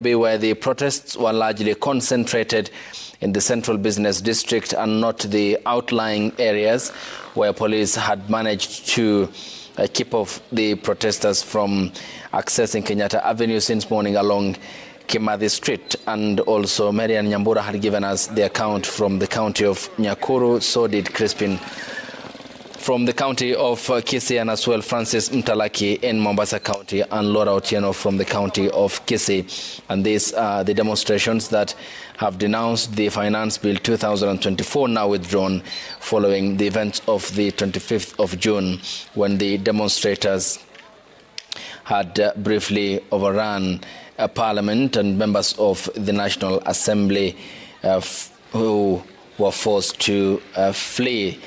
where the protests were largely concentrated in the central business district and not the outlying areas where police had managed to keep off the protesters from accessing Kenyatta Avenue since morning along Kimathi Street. And also Marian Nyambura had given us the account from the county of Nyakuru, so did Crispin from the county of Kisii, and as well Francis Mtalaki in Mombasa County, and Laura Otieno from the county of Kisii. And these are the demonstrations that have denounced the Finance Bill 2024, now withdrawn following the events of the 25th of June, when the demonstrators had briefly overrun Parliament and members of the National Assembly who were forced to flee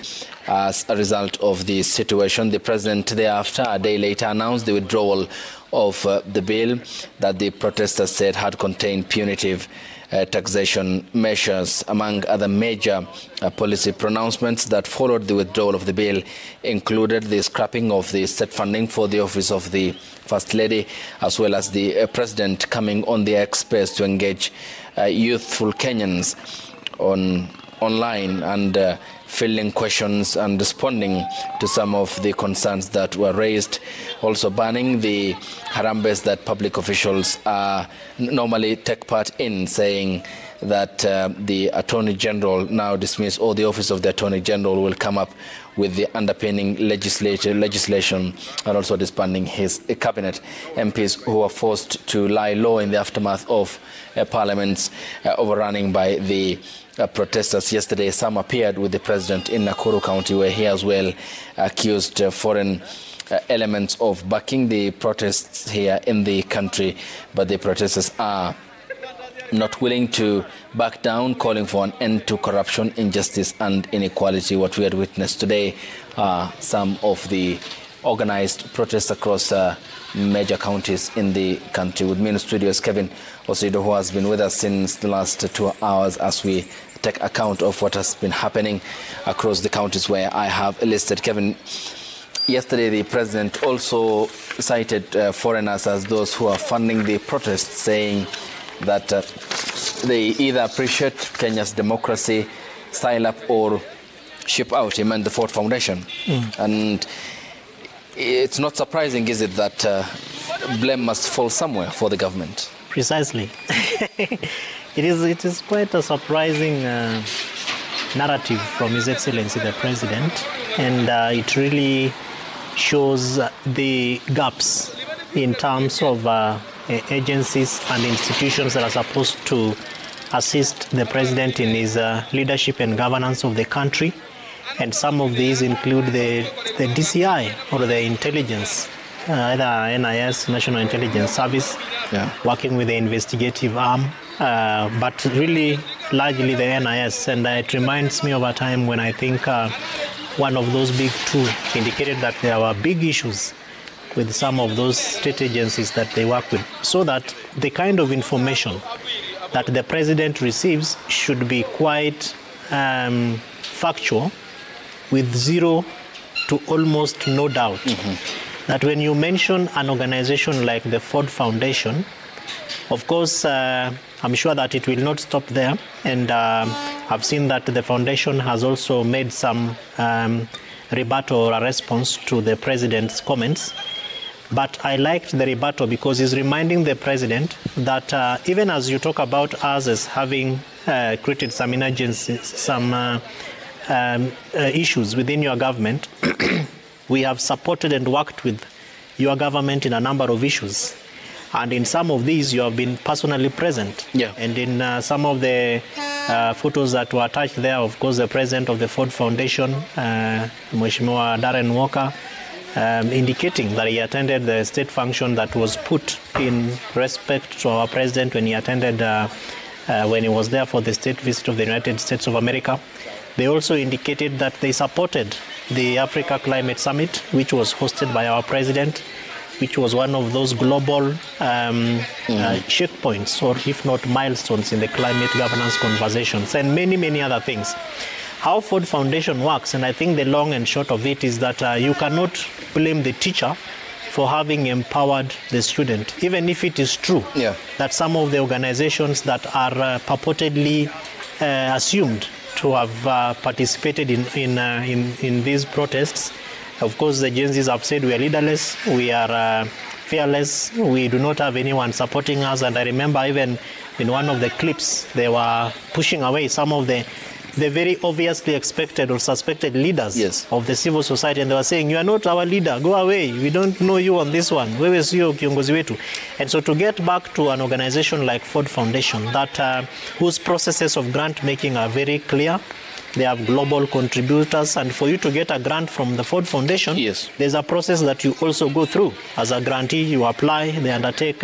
as a result of the situation. The president thereafter, a day later, announced the withdrawal of the bill that the protesters said had contained punitive taxation measures. Among other major policy pronouncements that followed the withdrawal of the bill included the scrapping of the state funding for the office of the First Lady, as well as the president coming on the X space to engage youthful Kenyans online and filling questions and responding to some of the concerns that were raised. Also banning the harambes that public officials normally take part in, saying that the Attorney General now dismissed, or the Office of the Attorney General will come up with the underpinning legislation, and also disbanding his cabinet. MPs who were forced to lie low in the aftermath of Parliament's overrunning by the protesters yesterday. Some appeared with the president in Nakuru County, where he as well accused foreign elements of backing the protests here in the country, but the protesters are not willing to back down, calling for an end to corruption, injustice and inequality. What we had witnessed today are some of the organized protests across major counties in the country. With me in the studio is Kevin Osido, who has been with us since the last 2 hours as we take account of what has been happening across the counties where I have listed. Kevin, yesterday the president also cited foreigners as those who are funding the protests, saying that they either appreciate Kenya's democracy, style up, or ship out. He meant the Ford Foundation. And it's not surprising, is it, that blame must fall somewhere for the government? Precisely. It is quite a surprising narrative from His Excellency the President, and it really shows the gaps in terms of agencies and institutions that are supposed to assist the president in his leadership and governance of the country. And some of these include the DCI, or the intelligence, either NIS, National Intelligence Service, working with the investigative arm, but really largely the NIS. And it reminds me of a time when I think one of those big two indicated that there were big issues with some of those state agencies that they work with, so that the kind of information that the president receives should be quite factual, with zero to almost no doubt. That when you mention an organization like the Ford Foundation, of course, I'm sure that it will not stop there. And I've seen that the foundation has also made some rebuttal or a response to the president's comments. But I liked the rebuttal because he's reminding the president that even as you talk about us as having created some emergencies, some issues within your government, we have supported and worked with your government in a number of issues. And in some of these, you have been personally present. And in some of the photos that were attached there, of course, the president of the Ford Foundation, Mheshimiwa Darren Walker, indicating that he attended the state function that was put in respect to our president when he attended, when he was there for the state visit of the United States of America. They also indicated that they supported the Africa Climate Summit, which was hosted by our president, which was one of those global checkpoints, or if not milestones, in the climate governance conversations, and many, many other things. How Ford Foundation works, and I think the long and short of it is that you cannot blame the teacher for having empowered the student, even if it is true that some of the organizations that are purportedly assumed to have participated in these protests. Of course, the Gen Zs have said we are leaderless, we are fearless, we do not have anyone supporting us. And I remember even in one of the clips, they were pushing away some of the very obviously expected or suspected leaders of the civil society, and they were saying, you are not our leader, go away, we don't know you on this one, wewe sio kiongozi wetu. And so to get back to an organization like Ford Foundation, that whose processes of grant making are very clear, they have global contributors, and for you to get a grant from the Ford Foundation, there's a process that you also go through. As a grantee, you apply, they undertake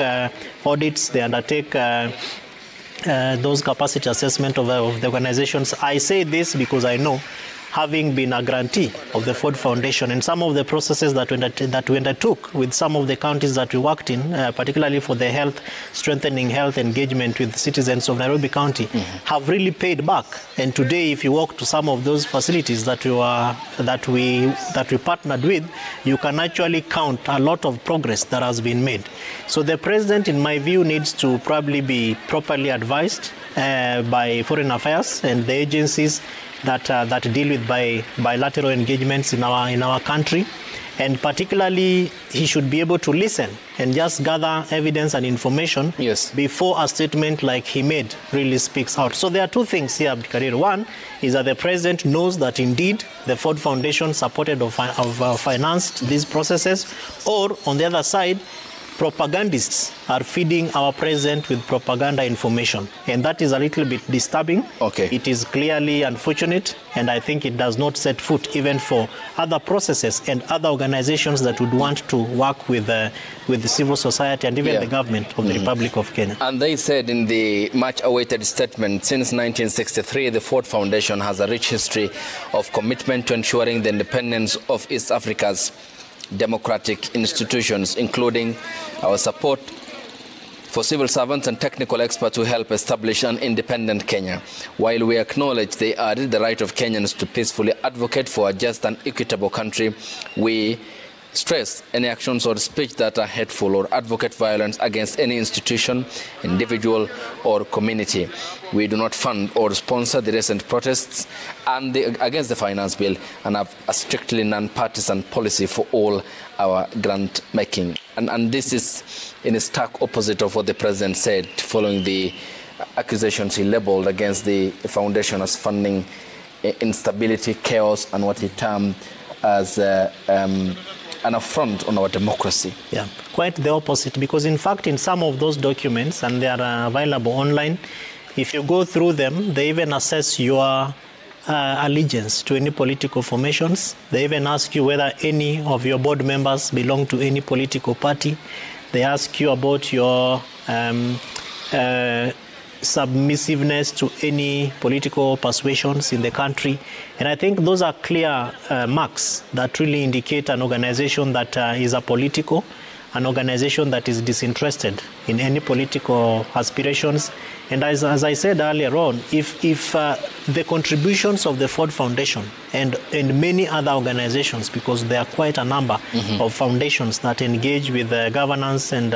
audits, they undertake those capacity assessment of the organizations. I say this because I know, having been a grantee of the Ford Foundation, and some of the processes that we undertook with some of the counties that we worked in, particularly for the strengthening health engagement with citizens of Nairobi County, have really paid back. And today, if you walk to some of those facilities that we partnered with, you can actually count a lot of progress that has been made. So the president, in my view, needs to probably be properly advised by Foreign Affairs and the agencies that deal with bilateral engagements in our country, and particularly he should be able to listen and just gather evidence and information before a statement like he made really speaks out. So there are two things here, Abdikadir. One is that the president knows that indeed the Ford Foundation supported or financed these processes, or on the other side, propagandists are feeding our president with propaganda information, and that is a little bit disturbing. It is clearly unfortunate, and I think it does not set foot even for other processes and other organizations that would want to work with the civil society and even the government of the Republic of Kenya. And they said in the much-awaited statement, since 1963, the Ford Foundation has a rich history of commitment to ensuring the independence of East Africa's democratic institutions, including our support for civil servants and technical experts who help establish an independent Kenya. While we acknowledge they added the right of Kenyans to peacefully advocate for a just and equitable country, we stress any actions or speech that are hateful or advocate violence against any institution, individual, or community. We do not fund or sponsor the recent protests and against the finance bill, and have a strictly non-partisan policy for all our grant making. And this is in a stark opposite of what the president said following the accusations he labeled against the foundation as funding instability, chaos, and what he termed as an affront on our democracy. Yeah, quite the opposite, because in fact in some of those documents, and they are available online, if you go through them, they even assess your allegiance to any political formations. They even ask you whether any of your board members belong to any political party. They ask you about your submissiveness to any political persuasions in the country. And I think those are clear marks that really indicate an organization that is apolitical, an organization that is disinterested in any political aspirations. And as I said earlier on, if the contributions of the Ford Foundation and many other organizations, because there are quite a number of foundations that engage with governance and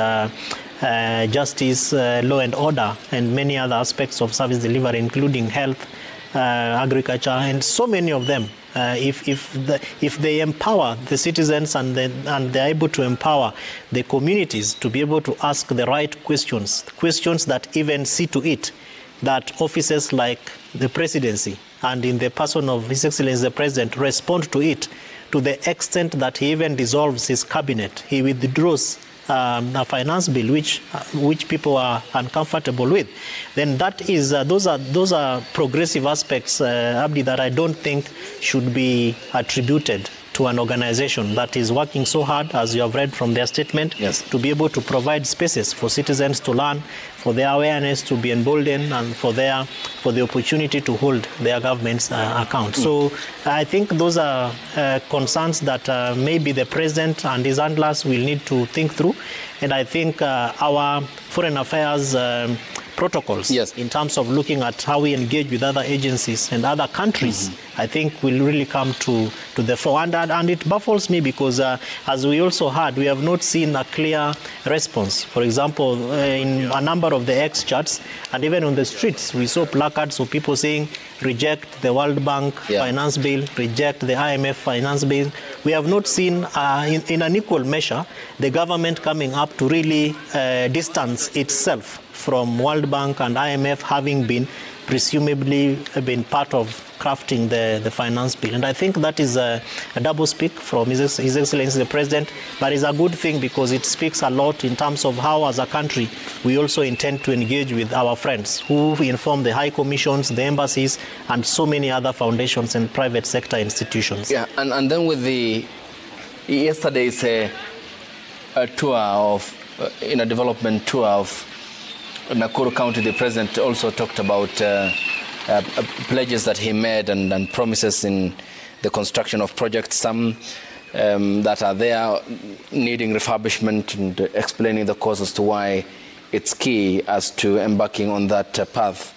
justice, law and order, and many other aspects of service delivery, including health, agriculture, and so many of them. If they empower the citizens and they're able to empower the communities to be able to ask the right questions that even see to it that offices like the presidency and in the person of His Excellency the President respond to it, to the extent that he even dissolves his cabinet, he withdraws a finance bill which people are uncomfortable with, then that is those are progressive aspects, Abdi, that I don't think should be attributed to an organization that is working so hard, as you have read from their statement, to be able to provide spaces for citizens to learn, for their awareness to be emboldened, and for the opportunity to hold their government's account. So I think those are concerns that maybe the president and his handlers will need to think through. And I think our foreign affairs protocols, in terms of looking at how we engage with other agencies and other countries, I think will really come to the fore. And it baffles me because, as we also heard, we have not seen a clear response. For example, in a number of the X chats, and even on the streets, we saw placards of people saying, reject the World Bank finance bill, reject the IMF finance bill. We have not seen, in an equal measure, the government coming up to really distance itself from World Bank and IMF having been presumably been part of crafting the finance bill. And I think that is a double speak from His Excellency the President, but it's a good thing because it speaks a lot in terms of how, as a country, we also intend to engage with our friends who inform the high commissions, the embassies, and so many other foundations and private sector institutions. Yeah, and then with the yesterday's a tour of, in a development tour of Nakuru County, the President also talked about pledges that he made and promises in the construction of projects, some that are there needing refurbishment, and explaining the cause as to why it's key as to embarking on that path.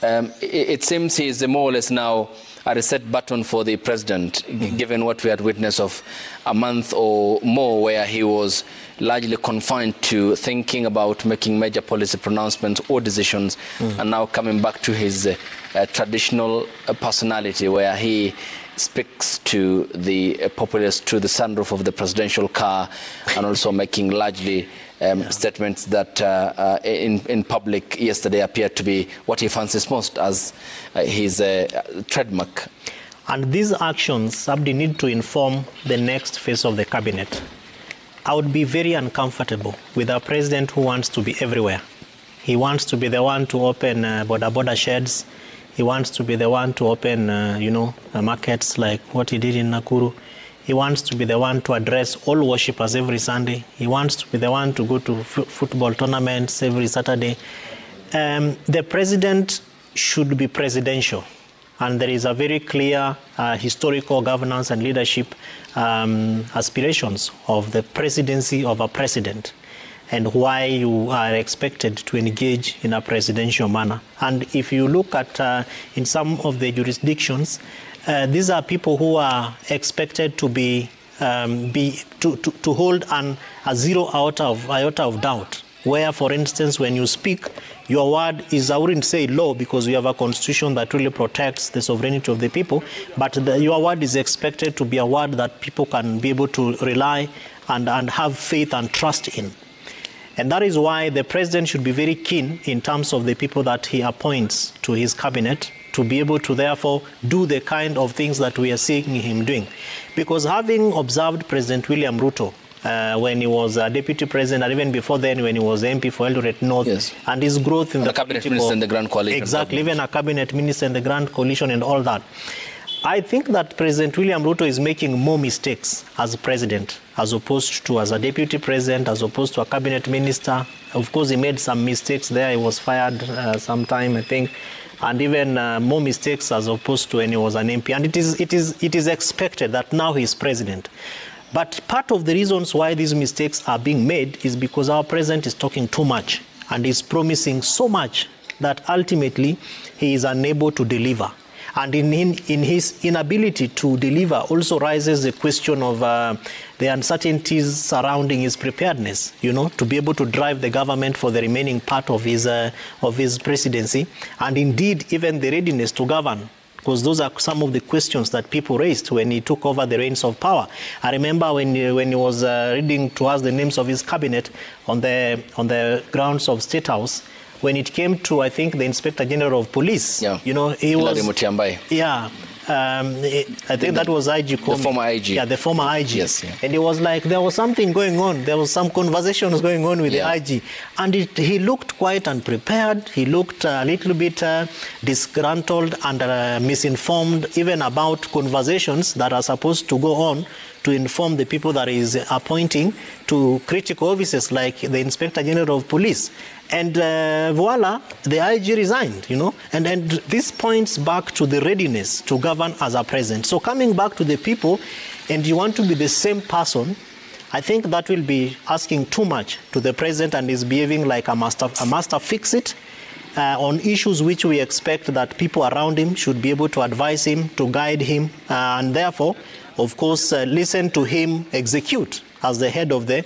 It seems he is more or less now a reset button for the President, given what we had witnessed of a month or more where he was largely confined to thinking about making major policy pronouncements or decisions, and now coming back to his traditional personality where he speaks to the populace through the sunroof of the presidential car, and also making largely statements that in public yesterday appeared to be what he fancies most as his trademark. And these actions, Abdi, need to inform the next phase of the cabinet. I would be very uncomfortable with a president who wants to be everywhere. He wants to be the one to open border sheds. He wants to be the one to open, markets like what he did in Nakuru. He wants to be the one to address all worshippers every Sunday. He wants to be the one to go to football tournaments every Saturday. The president should be presidential. And there is a very clear historical governance and leadership aspirations of the presidency of a president, and why you are expected to engage in a presidential manner. And if you look at in some of the jurisdictions, these are people who are expected to be to hold a zero iota of doubt. Where, for instance, when you speak, your word is, I wouldn't say law, because we have a constitution that really protects the sovereignty of the people, but your word is expected to be a word that people can be able to rely and have faith and trust in. And that is why the president should be very keen in terms of the people that he appoints to his cabinet, to be able to therefore do the kind of things that we are seeing him doing. Because having observed President William Ruto when he was deputy president, and even before then when he was MP for Eldoret North, and his growth in the cabinet minister in the Grand Coalition. Exactly, even a cabinet minister in the Grand Coalition and all that. I think that President William Ruto is making more mistakes as president, as opposed to as a deputy president, as opposed to a cabinet minister. Of course, he made some mistakes there. He was fired sometime, I think, and even more mistakes as opposed to when he was an MP. And it is expected that now he is president. But part of the reasons why these mistakes are being made is because our president is talking too much and is promising so much that ultimately he is unable to deliver. And in his inability to deliver also rises the question of the uncertainties surrounding his preparedness, to be able to drive the government for the remaining part of his presidency, and indeed even the readiness to govern. Because those are some of the questions that people raised when he took over the reins of power. I remember when he was reading to us the names of his cabinet on the grounds of State House, when it came to, I think, the Inspector General of Police, he was... Yeah. I think that was IG Comey. The former IG. Yeah, the former IG. Yes, yeah. And it was like there was something going on. There was some conversations going on with the IG. And he looked quite unprepared. He looked a little bit disgruntled and misinformed, even about conversations that are supposed to go on to inform the people that he is appointing to critical offices like the Inspector General of Police. And voila, the IG resigned, and this points back to the readiness to govern as a president. So coming back to the people, and you want to be the same person, I think that will be asking too much to the president, and is behaving like a master fix-it on issues which we expect that people around him should be able to advise him, to guide him, and therefore, of course, listen to him execute as the head of the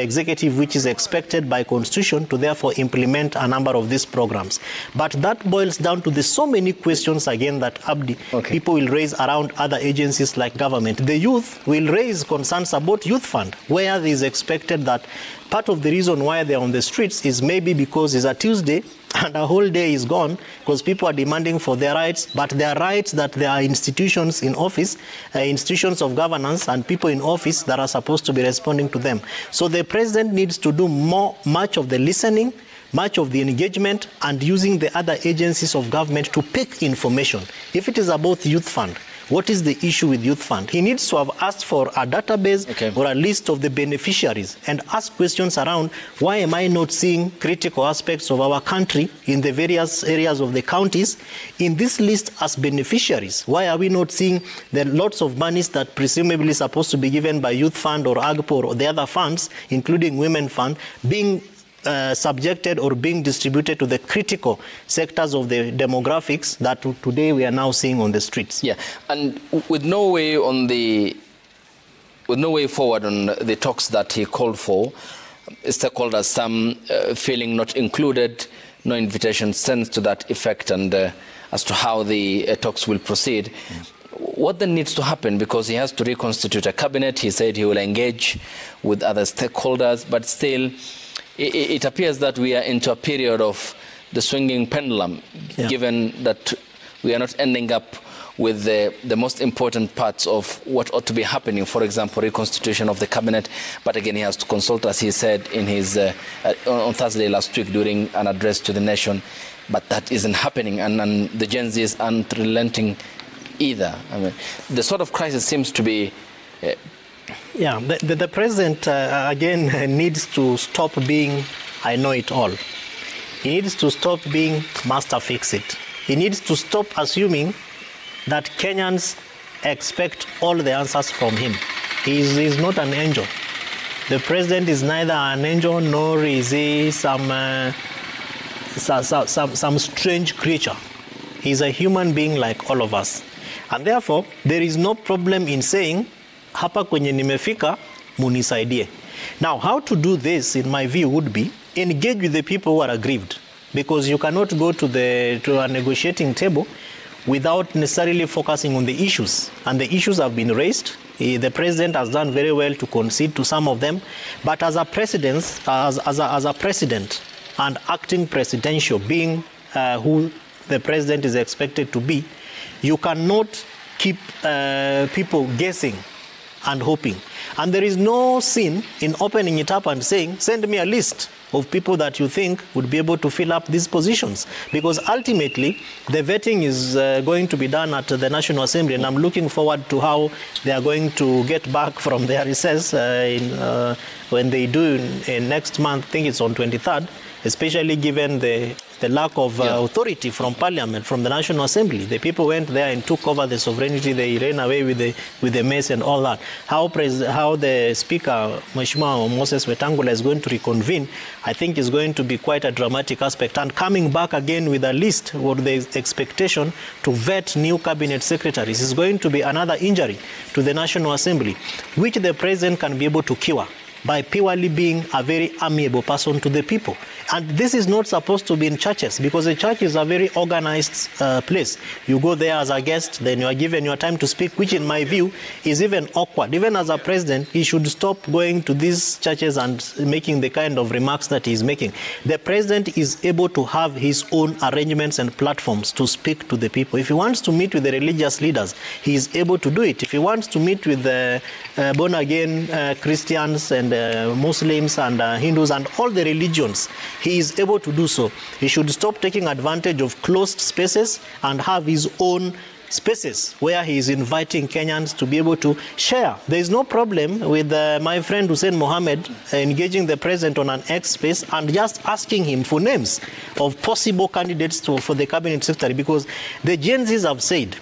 executive, which is expected by constitution to therefore implement a number of these programs. But that boils down to the so many questions again that people will raise around other agencies like government. The youth will raise concerns about youth fund, where it is expected that part of the reason why they're on the streets is maybe because it's a Tuesday and a whole day is gone because people are demanding for their rights, but their rights that there are institutions in office, institutions of governance and people in office that are supposed to be responding to them. So the president needs to do much of the listening, much of the engagement, and using the other agencies of government to pick information. If it is about youth fund, what is the issue with youth fund? He needs to have asked for a database or a list of the beneficiaries and ask questions around, why am I not seeing critical aspects of our country in the various areas of the counties in this list as beneficiaries? Why are we not seeing the lots of monies that presumably supposed to be given by youth fund or AGPO or the other funds, including women fund, being subjected or being distributed to the critical sectors of the demographics that today we are now seeing on the streets. Yeah, and with no way forward on the talks that he called for, stakeholders, some feeling not included, no invitation sent to that effect, and as to how the talks will proceed. What then needs to happen? Because he has to reconstitute a cabinet. He said he will engage with other stakeholders, but still it appears that we are into a period of the swinging pendulum, given that we are not ending up with the most important parts of what ought to be happening, for example, reconstitution of the cabinet. But again, he has to consult, as he said in his on Thursday last week during an address to the nation. But that isn't happening, and the Gen Zs aren't relenting either. I mean, the sort of crisis seems to be... the president, again, needs to stop being I know it all. He needs to stop being master fix-it. He needs to stop assuming that Kenyans expect all the answers from him. He is not an angel. The president is neither an angel nor is he some strange creature. He's a human being like all of us. And therefore, there is no problem in saying, hapa kwenye nimefika, munisaidie. Now, how to do this, in my view, would be engage with the people who are aggrieved. Because you cannot go to a negotiating table without necessarily focusing on the issues. And the issues have been raised. The president has done very well to concede to some of them. But as a president, and acting presidential, being who the president is expected to be, you cannot keep people guessing and hoping. And there is no sin in opening it up and saying, send me a list of people that you think would be able to fill up these positions. Because ultimately, the vetting is going to be done at the National Assembly, and I'm looking forward to how they are going to get back from their recess when they do in next month. I think it's on 23rd, especially given the lack of authority from Parliament, from the National Assembly. The people went there and took over the sovereignty. They ran away with the mess and all that. How the Speaker, Mheshimiwa Moses Wetangula, is going to reconvene, I think is going to be quite a dramatic aspect. And coming back again with a list or the expectation to vet new cabinet secretaries is going to be another injury to the National Assembly, which the president can be able to cure by purely being a very amiable person to the people. And this is not supposed to be in churches, because a church is a very organized place. You go there as a guest, then you are given your time to speak, which in my view is even awkward. Even as a president, he should stop going to these churches and making the kind of remarks that he is making. The president is able to have his own arrangements and platforms to speak to the people. If he wants to meet with the religious leaders, he is able to do it. If he wants to meet with the born-again Christians and Muslims and Hindus and all the religions, he is able to do so. He should stop taking advantage of closed spaces and have his own spaces where he is inviting Kenyans to be able to share. There is no problem with my friend Hussein Mohammed engaging the president on an X space and just asking him for names of possible candidates for the cabinet secretary, because the Gen Zs have said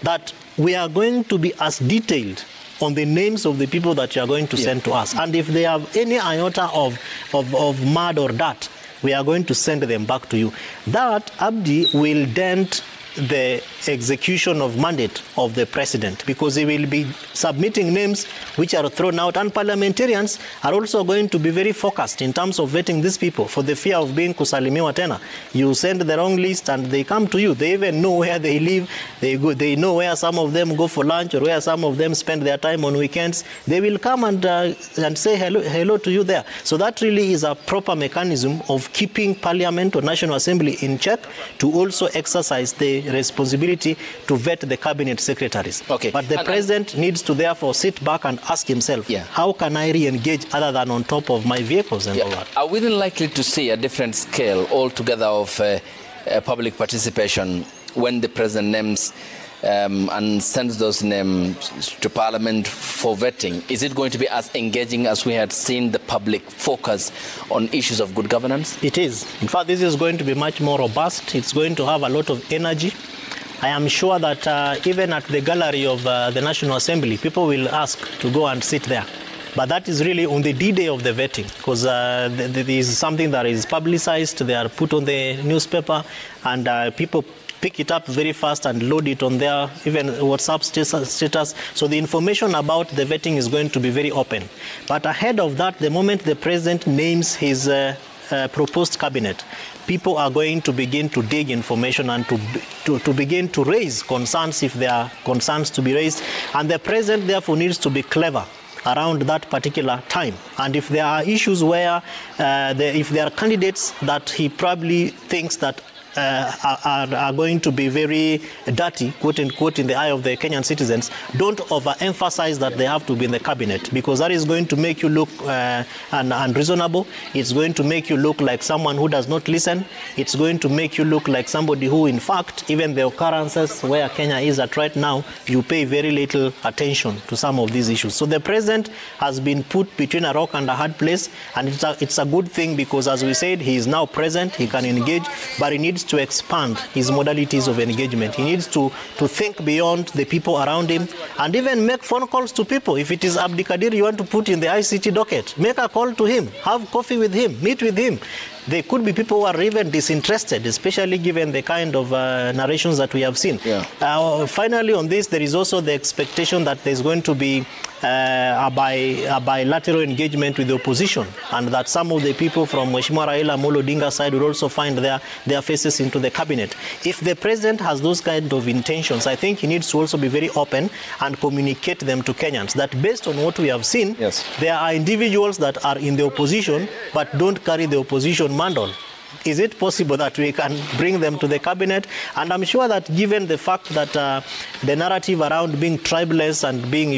that we are going to be as detailed on the names of the people that you are going to send to us. And if they have any iota of mud or dirt, we are going to send them back to you. That, Abdi, will dent the execution of mandate of the president, because he will be submitting names which are thrown out, and parliamentarians are also going to be very focused in terms of vetting these people for the fear of being kusalimiwa tena. You send the wrong list and they come to you. They even know where they live. They know where some of them go for lunch or where some of them spend their time on weekends. They will come and say hello to you there. So that really is a proper mechanism of keeping Parliament or National Assembly in check, to also exercise the responsibility to vet the cabinet secretaries. Okay. But the president needs to therefore sit back and ask himself, how can I re-engage other than on top of my vehicles and all that? Are we then likely to see a different scale altogether of public participation when the president names and sends those names to Parliament for vetting? Is it going to be as engaging as we had seen the public focus on issues of good governance? It is. In fact, this is going to be much more robust. It's going to have a lot of energy. I am sure that even at the gallery of the National Assembly, people will ask to go and sit there. But that is really on the D-Day of the vetting, because there is something that is publicized, they are put on the newspaper, and people pick it up very fast and load it on their even WhatsApp status. So the information about the vetting is going to be very open. But ahead of that, the moment the president names his proposed cabinet, people are going to begin to dig information and to begin to raise concerns if there are concerns to be raised. And the president therefore needs to be clever around that particular time. And if there are issues where, if there are candidates that he probably thinks that are going to be very dirty, quote unquote, in the eye of the Kenyan citizens, don't overemphasize that they have to be in the cabinet, because that is going to make you look unreasonable. It's going to make you look like someone who does not listen. It's going to make you look like somebody who, in fact, even the occurrences where Kenya is at right now, you pay very little attention to some of these issues. So the president has been put between a rock and a hard place, and it's a good thing, because as we said, he is now present, he can engage, but he needs to expand his modalities of engagement. He needs to think beyond the people around him, and even make phone calls to people. If it is Abdi Kadir you want to put in the ICT docket, make a call to him, have coffee with him, meet with him. There could be people who are even disinterested, especially given the kind of narrations that we have seen. Finally, on this, there is also the expectation that there's going to be a bilateral engagement with the opposition, and that some of the people from Mheshimiwa Raila Amolo Odinga's side will also find their faces into the cabinet. If the president has those kind of intentions, I think he needs to also be very open and communicate them to Kenyans, that based on what we have seen, there are individuals that are in the opposition but don't carry the opposition mantle. Is it possible that we can bring them to the cabinet? And I'm sure that given the fact that the narrative around being tribeless and being,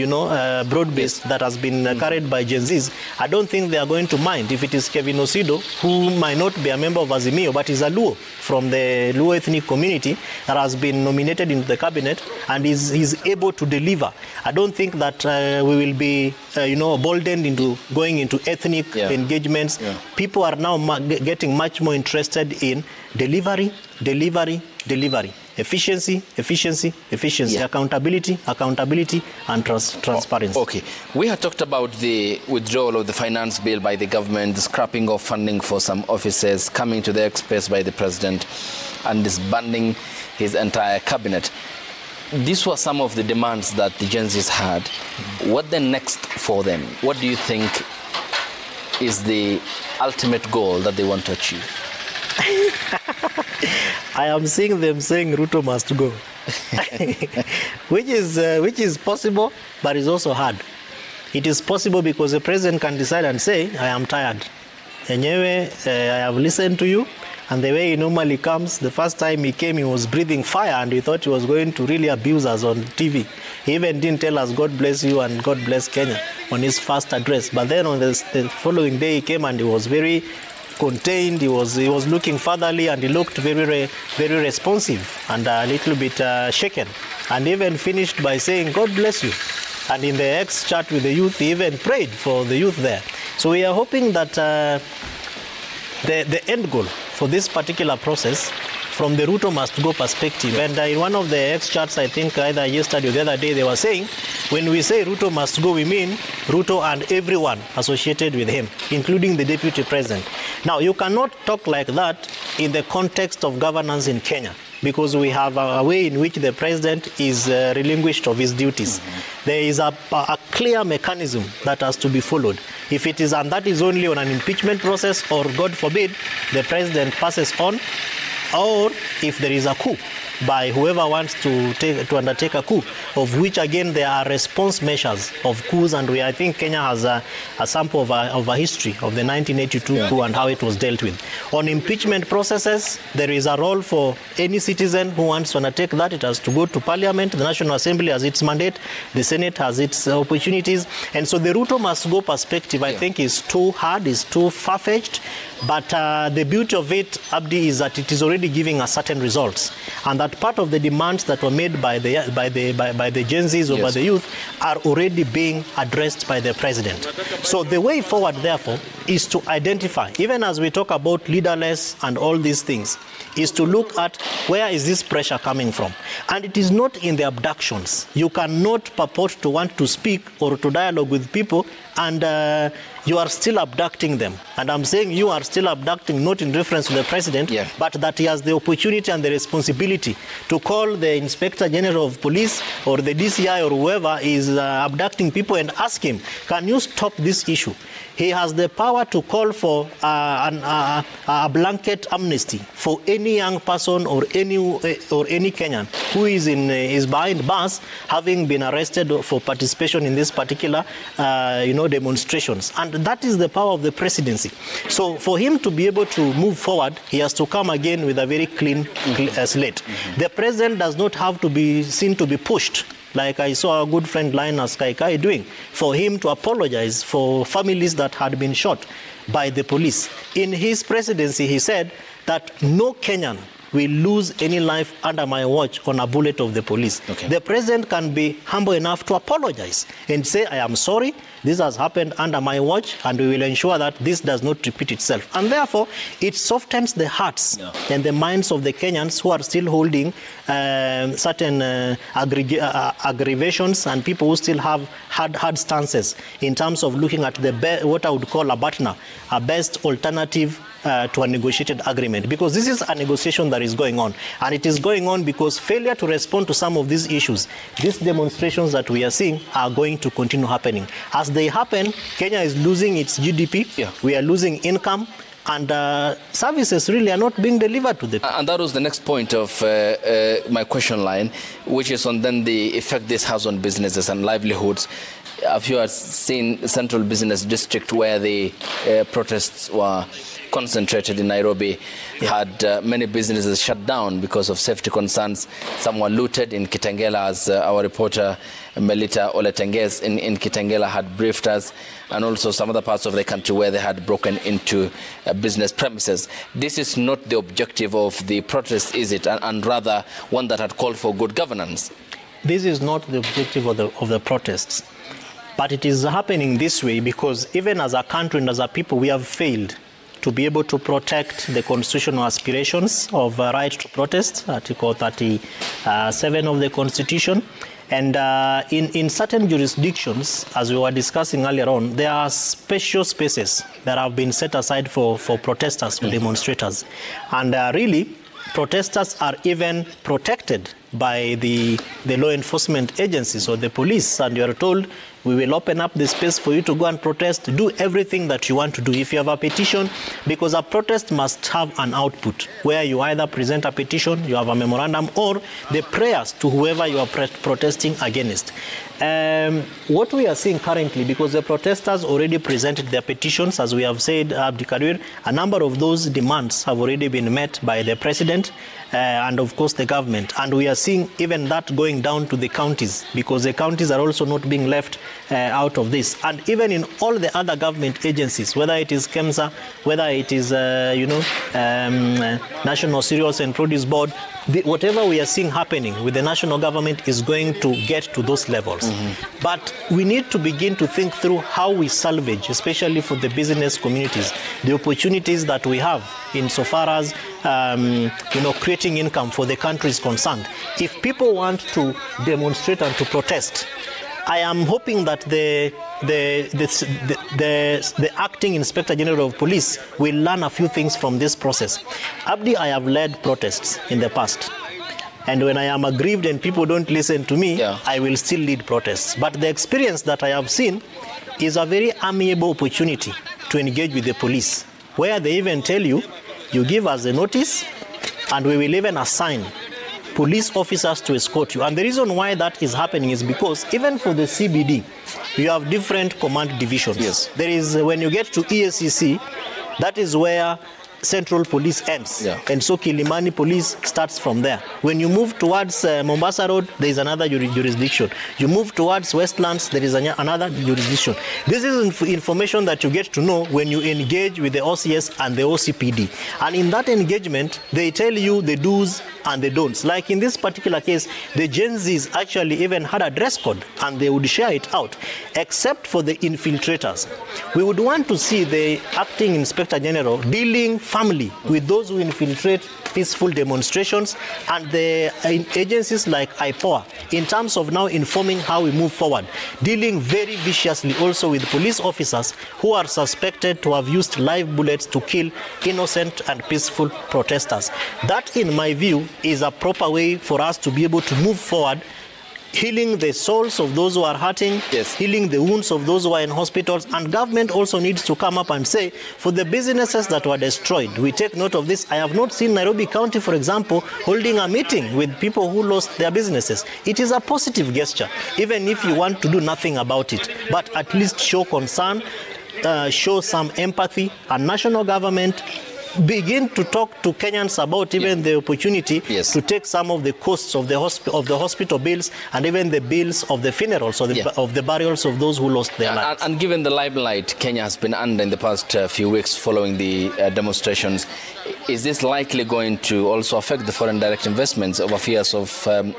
broad-based that has been carried by Gen Zs, I don't think they are going to mind if it is Kevin Osido, who might not be a member of Azimio, but is a Luo from the Luo ethnic community that has been nominated into the cabinet and is able to deliver. I don't think that we will be, boldened into going into ethnic engagements. People are now getting much more interested in delivery, efficiency, accountability, and transparency. Okay, we had talked about the withdrawal of the finance bill by the government, the scrapping of funding for some offices, coming to the express by the president, and disbanding his entire cabinet. These were some of the demands that the Gen Zs had. What then next for them? What do you think is the ultimate goal that they want to achieve? I am seeing them saying Ruto must go, which is possible, but is also hard. It is possible because the president can decide and say, I am tired. Anyway, I have listened to you. And the way he normally comes, the first time he came, he was breathing fire, and we thought he was going to really abuse us on TV. He even didn't tell us, God bless you and God bless Kenya on his first address. But then on the following day, he came and he was very contained. He was looking fatherly, and he looked very responsive and a little bit shaken, and even finished by saying, "God bless you." And in the X chat with the youth, he even prayed for the youth there. So we are hoping that the end goal for this particular process, from the Ruto must go perspective, and in one of the X chats, I think either yesterday or the other day, they were saying, when we say Ruto must go, we mean Ruto and everyone associated with him, including the deputy president. Now, you cannot talk like that in the context of governance in Kenya, because we have a way in which the president is relinquished of his duties. There is a clear mechanism that has to be followed. If it is, and that is only on an impeachment process, or God forbid, the president passes on, or if there is a coup by whoever wants to undertake a coup, of which again there are response measures of coups, and I think Kenya has a sample of a history of the 1982 coup and how it was dealt with. On impeachment processes, there is a role for any citizen who wants to undertake that. It has to go to Parliament. The National Assembly has its mandate. The Senate has its opportunities. And so the Ruto must go perspective, I think, is too hard, is too far-fetched. But the beauty of it, Abdi, is that it is already giving us certain results, and that part of the demands that were made by the Gen Zs or by the youth are already being addressed by the president. So the way forward, therefore, is to identify, even as we talk about leaderless and all these things, is to look at where is this pressure coming from. And it is not in the abductions. You cannot purport to want to speak or to dialogue with people and you are still abducting them. And I'm saying you are still abducting, not in reference to the president, but that he has the opportunity and the responsibility to call the Inspector General of Police or the DCI or whoever is abducting people and ask him, can you stop this issue? He has the power to call for a blanket amnesty for any young person or any Kenyan who is behind bars, having been arrested for participation in this particular demonstrations. And that is the power of the presidency. So for him to be able to move forward, he has to come again with a very clean slate. The president does not have to be seen to be pushed, like I saw our good friend Linus Kaikai doing, for him to apologize for families that had been shot by the police. In his presidency, he said that no Kenyan will lose any life under my watch on a bullet of the police. The president can be humble enough to apologize and say, I am sorry, this has happened under my watch, and we will ensure that this does not repeat itself. And therefore, it softens the hearts and the minds of the Kenyans who are still holding certain aggravations, and people who still have hard stances in terms of looking at what I would call a best alternative to a negotiated agreement. Because this is a negotiation that is going on, and it is going on because failure to respond to some of these issues, these demonstrations that we are seeing, are going to continue happening. As they happen, Kenya is losing its GDP, we are losing income, and services really are not being delivered to the people. And that was the next point of my question line, which is on then the effect this has on businesses and livelihoods. Have you seen Central Business District, where the protests were concentrated in Nairobi, had many businesses shut down because of safety concerns? Some were looted in Kitengela, as our reporter Melita Oletenges in Kitengela had briefed us, and also some other parts of the country where they had broken into business premises. This is not the objective of the protest, is it? And rather one that had called for good governance. This is not the objective of the protests. But it is happening this way because even as a country and as a people, we have failed to be able to protect the constitutional aspirations of right to protest, Article 37 of the Constitution. And in certain jurisdictions, as we were discussing earlier on, there are special spaces that have been set aside for protesters, for demonstrators. And really, protesters are even protected by the law enforcement agencies or the police, and you are told, we will open up the space for you to go and protest, do everything that you want to do. If you have a petition, because a protest must have an output, where you either present a petition, you have a memorandum, or the prayers to whoever you are protesting against. What we are seeing currently, because the protesters already presented their petitions, as we have said, Abdikadir, a number of those demands have already been met by the president and of course the government. And we are seeing even that going down to the counties, because the counties are also not being left out of this. And even in all the other government agencies, whether it is KEMSA, whether it is, National Cereals and Produce Board, whatever we are seeing happening with the national government is going to get to those levels. But we need to begin to think through how we salvage, especially for the business communities, the opportunities that we have insofar as creating income for the country is concerned. If people want to demonstrate and to protest, I am hoping that the acting Inspector General of Police will learn a few things from this process. Abdi, I have led protests in the past. And when I am aggrieved and people don't listen to me, I will still lead protests. But the experience that I have seen is a very amiable opportunity to engage with the police, where they even tell you, you give us a notice and we will even assign police officers to escort you. And the reason why that is happening is because even for the CBD, you have different command divisions. Yes. There is, when you get to EACC, that is where Central Police ends. And so Kilimani Police starts from there. When you move towards Mombasa Road, there is another jurisdiction. You move towards Westlands, there is another jurisdiction. This is information that you get to know when you engage with the OCS and the OCPD. And in that engagement, they tell you the do's and the don'ts. Like in this particular case, the Gen Zs actually even had a dress code and they would share it out, except for the infiltrators. We would want to see the acting Inspector General dealing firmly with those who infiltrate peaceful demonstrations, and the agencies like IPOA in terms of now informing how we move forward, dealing very viciously also with police officers who are suspected to have used live bullets to kill innocent and peaceful protesters. That, in my view, is a proper way for us to be able to move forward, healing the souls of those who are hurting, healing the wounds of those who are in hospitals. And government also needs to come up and say, for the businesses that were destroyed, we take note of this. I have not seen Nairobi County, for example, holding a meeting with people who lost their businesses. It is a positive gesture, even if you want to do nothing about it, but at least show concern, show some empathy, and national government begin to talk to Kenyans about even the opportunity to take some of the costs of the hospital bills and even the bills of the funerals or of the burials of those who lost their lives. And given the limelight Kenya has been under in the past few weeks following the demonstrations, is this likely going to also affect the foreign direct investments over fears of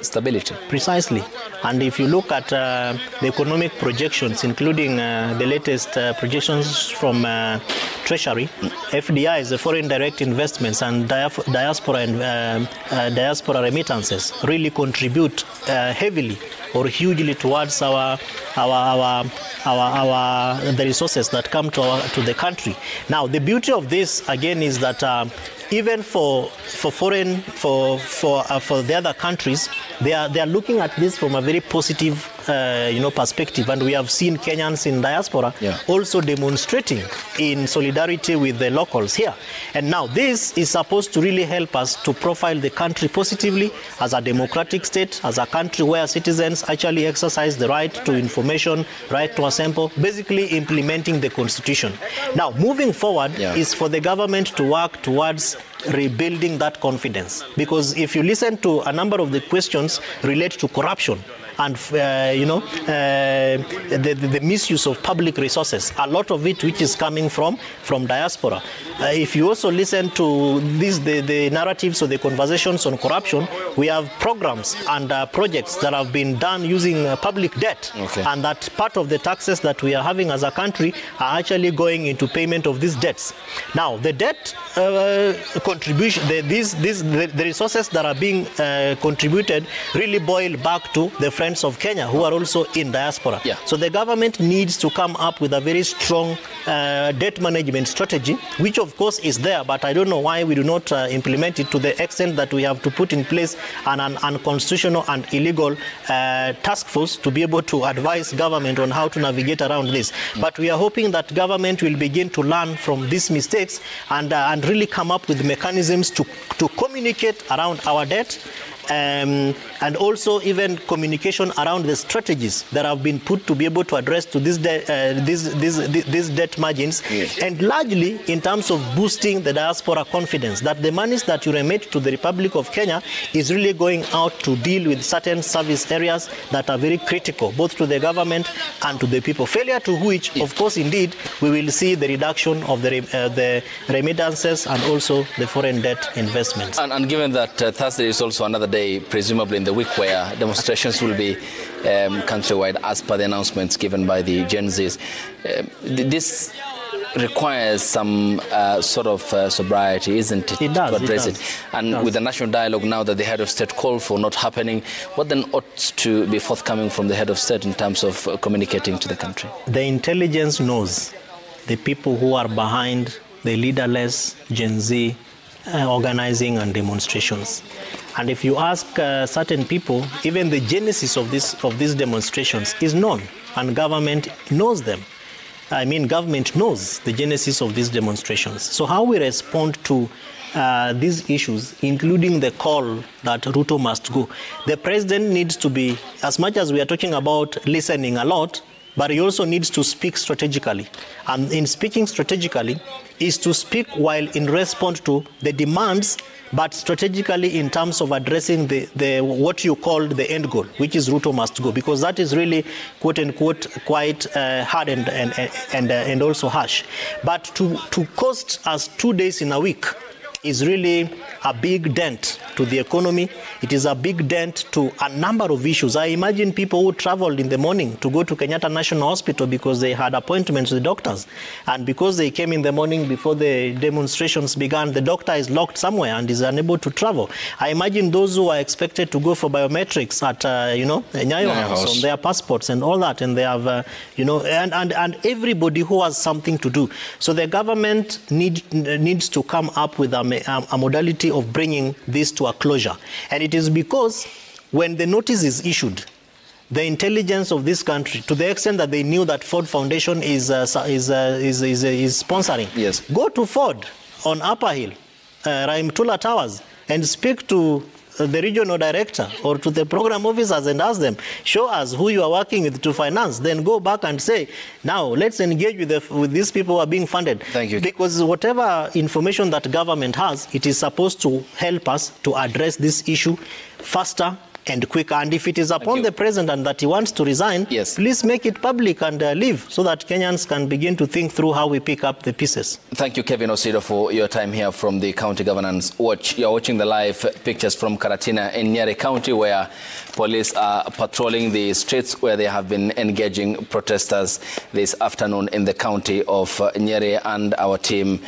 stability? Precisely. And if you look at the economic projections, including the latest projections from Treasury, FDI is the foreign direct investments, and diaspora remittances really contribute heavily or hugely towards the resources that come to the country. Now, the beauty of this again is that even for the other countries, they are looking at this from a very positive perspective, and we have seen Kenyans in diaspora also demonstrating in solidarity with the locals here. And now this is supposed to really help us to profile the country positively as a democratic state, as a country where citizens actually exercise the right to information, right to assemble, basically implementing the constitution. Now, moving forward is for the government to work towards rebuilding that confidence, because if you listen to a number of the questions relate to corruption and the misuse of public resources, a lot of it which is coming from diaspora. If you also listen to the narratives or the conversations on corruption, we have programs and projects that have been done using public debt, and that part of the taxes that we are having as a country are actually going into payment of these debts. Now, the debt contribution, the resources that are being contributed really boil back to the friends of Kenya who are also in diaspora. So the government needs to come up with a very strong debt management strategy, which of course is there, but I don't know why we do not implement it to the extent that we have to put in place an unconstitutional and illegal task force to be able to advise government on how to navigate around this. But we are hoping that government will begin to learn from these mistakes and really come up with mechanisms to communicate around our debt, and also even communication around the strategies that have been put to be able to address to these debt margins, yes. And largely in terms of boosting the diaspora confidence that the monies that you remit to the Republic of Kenya is really going out to deal with certain service areas that are very critical, both to the government and to the people. Failure to which, of course, indeed, we will see the reduction of the remittances and also the foreign debt investments. And given that Thursday is also another day, presumably in the week, where demonstrations will be countrywide as per the announcements given by the Gen Zs, this requires some sort of sobriety, isn't it? It does, to address it does. it. And with the national dialogue now that the head of state called for not happening, what then ought to be forthcoming from the head of state in terms of communicating to the country? The intelligence knows the people who are behind the leaderless Gen Z organizing and demonstrations. And if you ask certain people, even the genesis of these demonstrations is known, and government knows them. I mean, government knows the genesis of these demonstrations. So how we respond to these issues, including the call that Ruto must go, the president needs to be, as much as we are talking about listening a lot, but he also needs to speak strategically. And in speaking strategically is to speak while in response to the demands, but strategically in terms of addressing the what you call the end goal, which is Ruto must go, because that is really, quote unquote, quite hard and also harsh. But to cost us 2 days in a week is really a big dent to the economy. It is a big dent to a number of issues. I imagine people who traveled in the morning to go to Kenyatta National Hospital because they had appointments with doctors. And because they came in the morning before the demonstrations began, the doctor is locked somewhere and is unable to travel. I imagine those who are expected to go for biometrics at, Nyayo House on their passports and all that. And they have, and everybody who has something to do. So the government needs to come up with a modality of bringing this to a closure. And it is because when the notice is issued, the intelligence of this country, to the extent that they knew that Ford Foundation is sponsoring, yes. Go to Ford on Upper Hill, Raimtula Towers, and speak to the regional director or to the program officers and ask them, show us who you are working with to finance. Then go back and say, now let's engage with these people who are being funded. Thank you. Because whatever information that government has, it is supposed to help us to address this issue faster and quicker. And if it is upon the president and that he wants to resign, yes. Please make it public and leave so that Kenyans can begin to think through how we pick up the pieces. Thank you, Kevin Osido, for your time here from the County Governance Watch. You're watching the live pictures from Karatina in Nyeri County, where police are patrolling the streets where they have been engaging protesters this afternoon in the county of Nyeri, and our team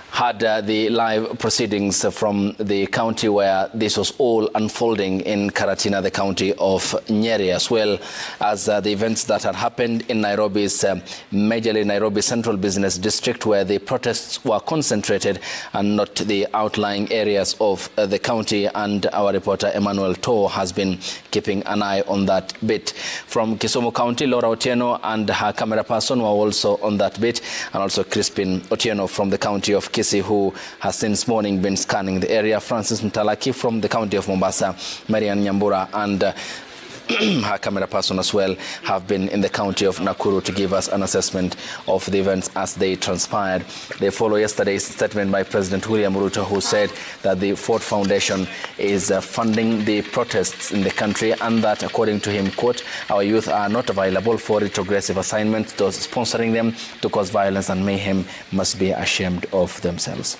had the live proceedings from the county where this was all unfolding in Karatina, the county of Nyeri, as well as the events that had happened in Nairobi's majorly Nairobi Central Business District, where the protests were concentrated and not the outlying areas of the county. And our reporter Emmanuel Toh has been keeping an eye on that bit. From Kisumu County, Laura Otieno and her camera person were also on that bit, and also Crispin Otieno from the county of Kisii, who has since morning been scanning the area. Francis Mtalaki from the county of Mombasa, Marian Nyambura and her camera person as well have been in the county of Nakuru to give us an assessment of the events as they transpired. They follow yesterday's statement by President William Ruto, who said that the Ford Foundation is funding the protests in the country, and that, according to him, quote, our youth are not available for retrogressive assignments. Those sponsoring them to cause violence and mayhem must be ashamed of themselves.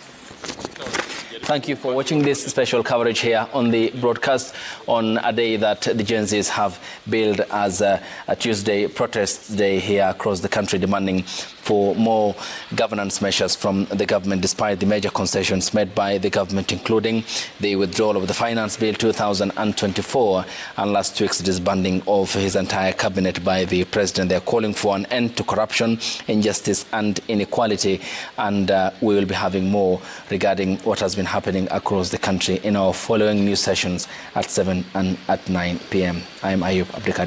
Thank you for watching this special coverage here on the broadcast on a day that the Gen Zs have billed as a Tuesday protest day here across the country, demanding for more governance measures from the government, despite the major concessions made by the government, including the withdrawal of the Finance Bill 2024 and last week's disbanding of his entire cabinet by the president. They are calling for an end to corruption, injustice and inequality, and we will be having more regarding what has been happening across the country in our following news sessions at 7 and at 9 p.m. I am Ayub Abdikadir.